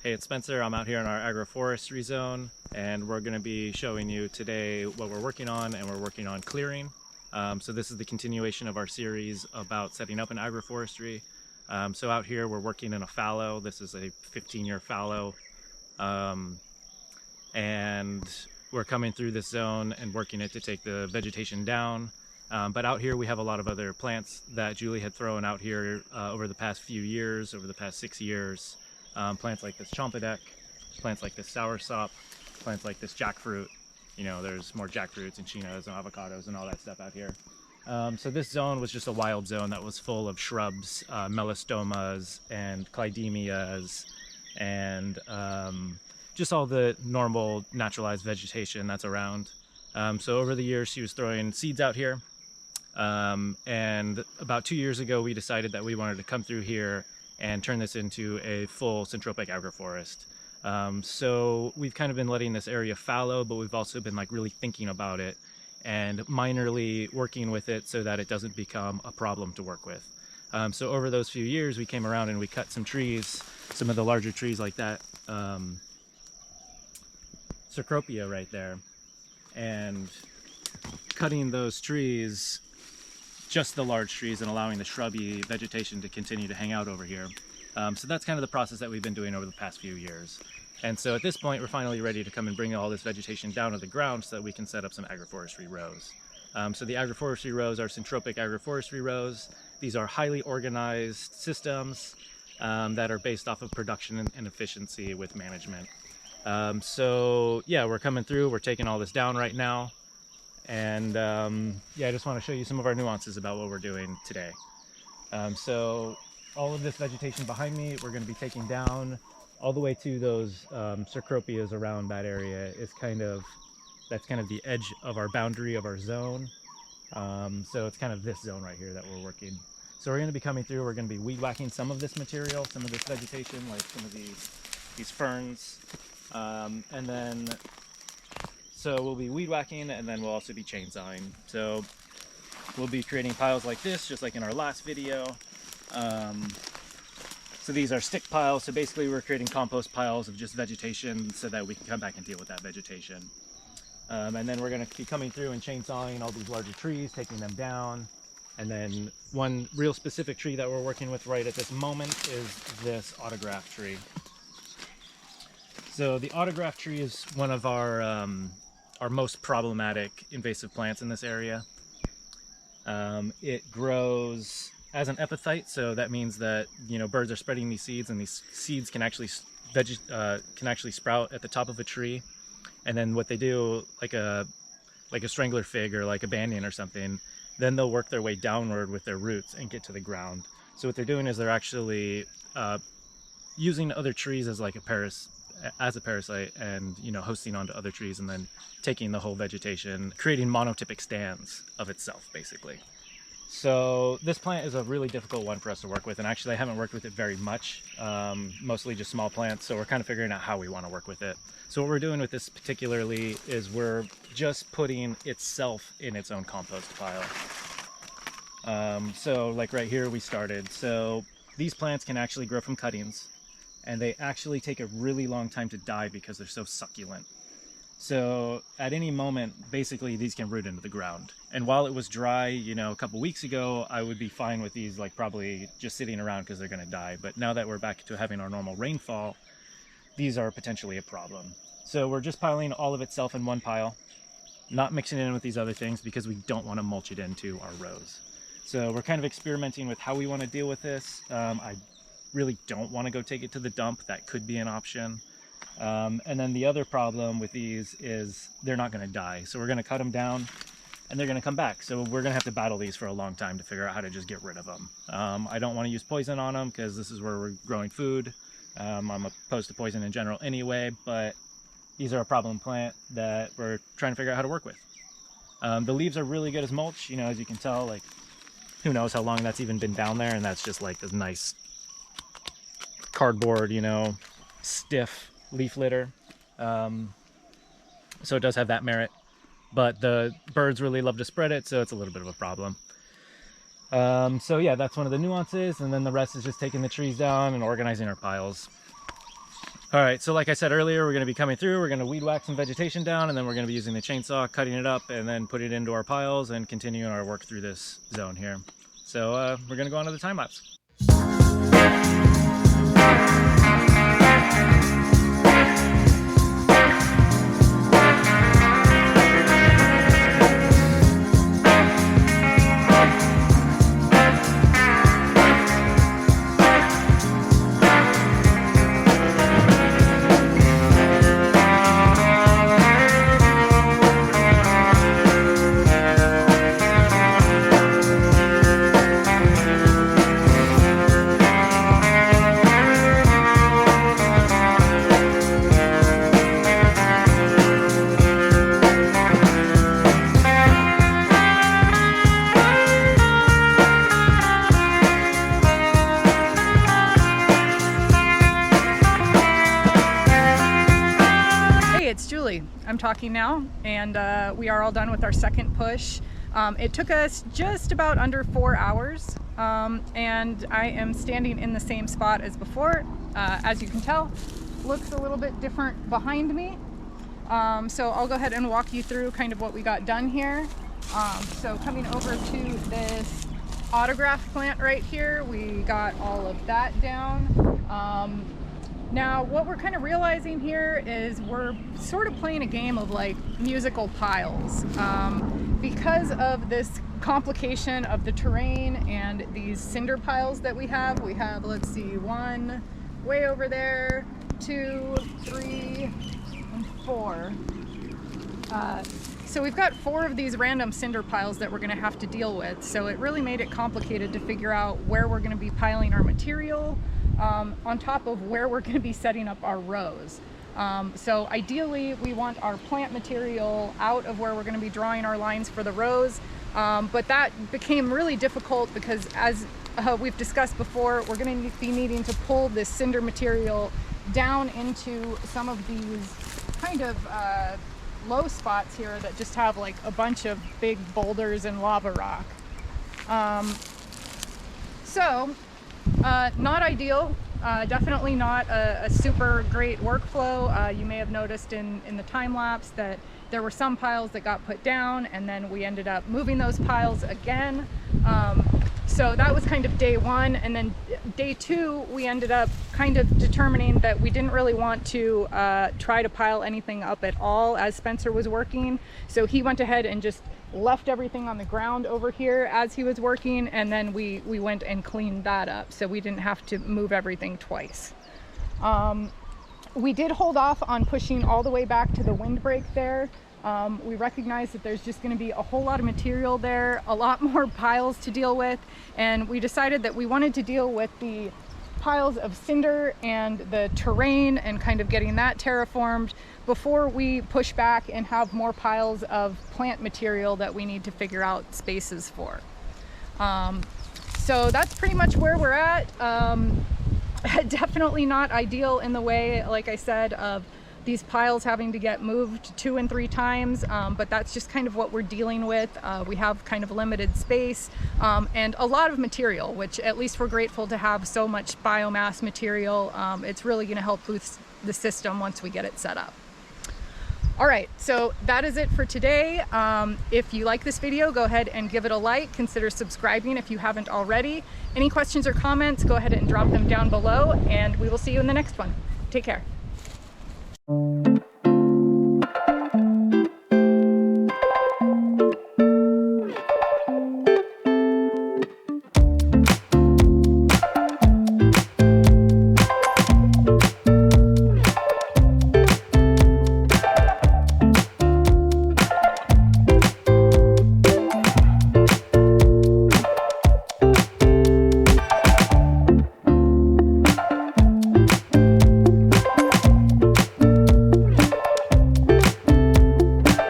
Hey, it's Spencer. I'm out here in our agroforestry zone, and we're going to be showing you today what we're working on, and we're working on clearing. So this is the continuation of our series about setting up an agroforestry. So out here we're working in a fallow. This is a 15-year fallow, and we're coming through this zone and working it to take the vegetation down. But out here we have a lot of other plants that Julie had thrown out here over the past few years, over the past 6 years. Plants like this chompedek, plants like this soursop, plants like this jackfruit. You know, there's more jackfruits and chinas and avocados and all that stuff out here. So this zone was just a wild zone that was full of shrubs, melastomas and clydemias, and just all the normal naturalized vegetation that's around. So over the years she was throwing seeds out here, and about 2 years ago we decided that we wanted to come through here and turn this into a full Syntropic Agroforest. So we've kind of been letting this area fallow, but we've also been like really thinking about it and minorly working with it so that it doesn't become a problem to work with. So over those few years we came around and we cut some trees, some of the larger trees like that Cecropia right there, and cutting those trees, just the large trees, and allowing the shrubby vegetation to continue to hang out over here. So that's kind of the process that we've been doing over the past few years. And so at this point, we're finally ready to come and bring all this vegetation down to the ground so that we can set up some agroforestry rows. So the agroforestry rows are Syntropic Agroforestry rows. These are highly organized systems that are based off of production and efficiency with management. So yeah, we're coming through, we're taking all this down right now. And yeah, I just want to show you some of our nuances about what we're doing today. So all of this vegetation behind me, we're going to be taking down all the way to those Cecropias around that area. Is that's kind of the edge of our boundary of our zone. So it's kind of this zone right here that we're working. So we're going to be coming through, we're going to be weed whacking some of this material, some of this vegetation, like some of these ferns. And then so we'll be weed whacking, and then we'll also be chainsawing. So we'll be creating piles like this, just like in our last video. So these are stick piles. So basically we're creating compost piles of just vegetation so that we can come back and deal with that vegetation. And then we're going to be coming through and chainsawing all these larger trees, taking them down. And then one real specific tree that we're working with right at this moment is this autograph tree. So the autograph tree is one of our most problematic invasive plants in this area. It grows as an epiphyte, so that means that, you know, birds are spreading these seeds, and these seeds can actually sprout at the top of a tree. And then what they do, like a strangler fig or like a banyan or something, then they'll work their way downward with their roots and get to the ground. So what they're doing is they're actually using other trees as like a parasite, and, you know, hosting onto other trees and then taking the whole vegetation, creating monotypic stands of itself, basically. So this plant is a really difficult one for us to work with, and actually I haven't worked with it very much, mostly just small plants, so we're kind of figuring out how we want to work with it. So what we're doing with this particularly is we're just putting itself in its own compost pile. So like right here we started. So these plants can actually grow from cuttings, and they actually take a really long time to die because they're so succulent. So at any moment, basically these can root into the ground. And while it was dry, you know, a couple weeks ago, I would be fine with these, like, probably just sitting around because they're going to die. But now that we're back to having our normal rainfall, these are potentially a problem. So we're just piling all of itself in one pile, not mixing it in with these other things because we don't want to mulch it into our rows. So we're kind of experimenting with how we want to deal with this. I really don't want to go take it to the dump. That could be an option. And then the other problem with these is they're not going to die. So we're going to cut them down and they're going to come back. So we're going to have to battle these for a long time to figure out how to just get rid of them. I don't want to use poison on them because this is where we're growing food. I'm opposed to poison in general anyway, but these are a problem plant that we're trying to figure out how to work with. The leaves are really good as mulch, you know, as you can tell, like, who knows how long that's even been down there, and that's just like this nice cardboard, you know, stiff leaf litter. So it does have that merit, but the birds really love to spread it, so it's a little bit of a problem. So yeah, that's one of the nuances, and then the rest is just taking the trees down and organizing our piles. All right, so like I said earlier, we're going to be coming through, we're going to weed whack some vegetation down, and then we're going to be using the chainsaw, cutting it up, and then put it into our piles and continuing our work through this zone here. So we're going to go on to the time lapse. I'm talking now, and we are all done with our second push. It took us just about under 4 hours, and I am standing in the same spot as before. As you can tell, looks a little bit different behind me. So I'll go ahead and walk you through kind of what we got done here. So coming over to this autograph plant right here, we got all of that down. Now what we're kind of realizing here is we're sort of playing a game of like musical piles. Because of this complication of the terrain and these cinder piles that we have, let's see, 1 way over there, 2, 3, and 4. So we've got 4 of these random cinder piles that we're going to have to deal with. So it really made it complicated to figure out where we're going to be piling our material, on top of where we're going to be setting up our rows. So ideally we want our plant material out of where we're going to be drawing our lines for the rows, but that became really difficult because, as we've discussed before, we're going to be needing to pull this cinder material down into some of these kind of low spots here that just have like a bunch of big boulders and lava rock. Not ideal, definitely not a super great workflow. You may have noticed in the time lapse that there were some piles that got put down, and then we ended up moving those piles again. So that was kind of day 1, and then day 2 we ended up kind of determining that we didn't really want to try to pile anything up at all as Spencer was working. So he went ahead and just left everything on the ground over here as he was working, and then we went and cleaned that up so we didn't have to move everything twice. We did hold off on pushing all the way back to the windbreak there. We recognize that there's just going to be a whole lot of material there, a lot more piles to deal with, and we decided that we wanted to deal with the piles of cinder and the terrain and kind of getting that terraformed before we push back and have more piles of plant material that we need to figure out spaces for. So that's pretty much where we're at. Definitely not ideal in the way, like I said, of these piles having to get moved 2 and 3 times, but that's just kind of what we're dealing with. We have kind of limited space and a lot of material, which at least we're grateful to have so much biomass material. It's really going to help boost the system once we get it set up. All right, so that is it for today. If you like this video, go ahead and give it a like. Consider subscribing if you haven't already. Any questions or comments, go ahead and drop them down below, and we will see you in the next one. Take care.